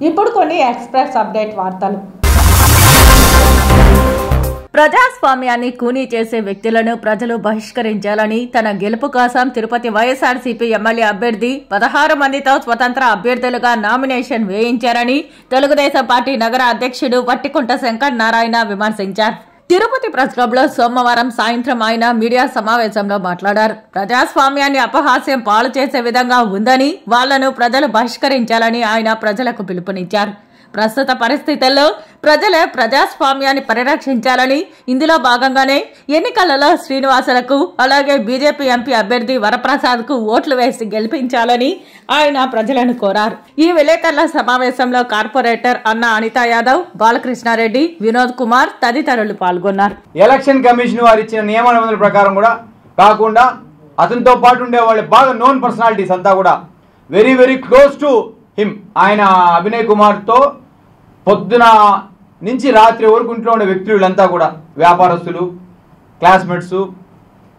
ఇప్పుడు కొన్ని express update వార్తలు. ప్రజాస్వామ్యాన్ని కూనీ చేసే వ్యక్తులను ప్రజలు బహిష్కరించాలని తన గెలుపు కోసం తిరుపతి వైఎస్ఆర్సీపీ ఎమ్మెల్యే అభ్యర్థి 16 మందితో స్వతంత్ర అభ్యర్థులుగా నామినేషన్ వేయించారని తెలుగుదేశం పార్టీ నగర అధ్యక్షుడు వట్టికుంట శంకర్ నారాయణ విమర్శించారు. తిరుపతి ప్రెస్ క్లబ్ లో సోమవారం సాయంత్రం ఆయన మీడియా సమావేశంలో మాట్లాడారు. ప్రజాస్వామ్యాన్ని అపహాస్యం పాలు చేసే విధంగా ఉందని వాళ్లను ప్రజలు బహిష్కరించాలని ఆయన ప్రజలకు పిలుపునిచ్చారు. ప్రస్తుత పరిస్థితుల్లో ప్రజలే ప్రజాస్వామ్యాన్ని పరిరక్షించాలని, ఇందులో భాగంగానే ఎన్నికలలో శ్రీనివాసులకు అలాగే బీజేపీ ఎంపీ అభ్యర్థి వరప్రసాద్ కు ఓట్లు వేసి గెలిపించాలని ఆయన ప్రజలను కోరారు. ఈ విలేకరుల సమావేశంలో కార్పొరేటర్ అన్న అనితా యాదవ్, బాలకృష్ణారెడ్డి, వినోద్ కుమార్ తదితరులు పాల్గొన్నారు. ఎలక్షన్ కమిషన్ వారు ఇచ్చిన నియమ నిబంధనల ప్రకారం కూడా కాకుండా అతనితో పాటు ఉండే వాళ్ళు బాగా నోన్ పర్సనాలిటీస్ అంతా కూడా very very close to him. ఆయన అభినయ్ కుమార్తో పొద్దున నుంచి రాత్రి వరకు ఇంట్లో ఉండే వ్యక్తులు వీళ్ళంతా కూడా వ్యాపారస్తులు, క్లాస్మేట్స్,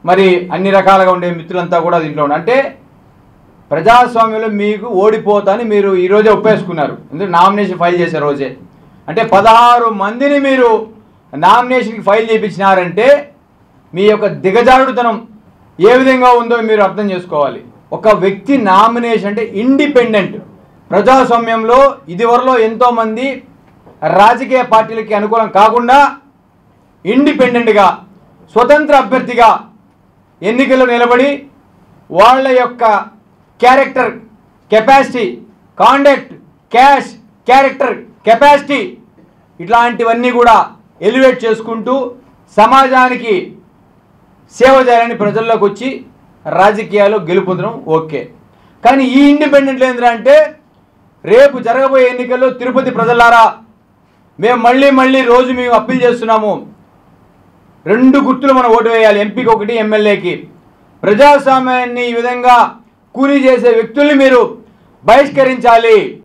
మరి అన్ని రకాలుగా ఉండే మిత్రులంతా కూడా దీంట్లో ఉన్నారు. అంటే ప్రజాస్వామ్యంలో మీకు ఓడిపోతాని మీరు ఈరోజే ఒప్పేసుకున్నారు. ఎందుకంటే నామినేషన్ ఫైల్ చేసే రోజే. అంటే 16 మందిని మీరు నామినేషన్కి ఫైల్ చేయించినారంటే మీ యొక్క దిగజారుడుతనం ఏ విధంగా ఉందో మీరు అర్థం చేసుకోవాలి. ఒక వ్యక్తి నామినేషన్ అంటే ఇండిపెండెంట్. ప్రజాస్వామ్యంలో ఇదివరలో ఎంతోమంది రాజకీయ పార్టీలకి అనుకూలం కాకుండా ఇండిపెండెంట్గా స్వతంత్ర అభ్యర్థిగా ఎన్నికల్లో నిలబడి వాళ్ళ యొక్క character, capacity, conduct, character, capacity ఇట్లాంటివన్నీ కూడా ఎలివేట్ చేసుకుంటూ సమాజానికి సేవ చేయాలని ప్రజల్లోకి వచ్చి రాజకీయాల్లో గెలుపొందడం ఓకే. కానీ ఈ ఇండిపెండెంట్లు ఏంటంటే రేపు జరగబోయే ఎన్నికల్లో తిరుపతి ప్రజలారా మేము మళ్ళీ రోజు మేము అప్పీల్ చేస్తున్నాము. 2 గుర్తులు మనం ఓటు వేయాలి, ఎంపీకి 1, ఎమ్మెల్యేకి. ప్రజాస్వామ్యాన్ని ఈ విధంగా కూలీ చేసే వ్యక్తుల్ని మీరు బహిష్కరించాలి.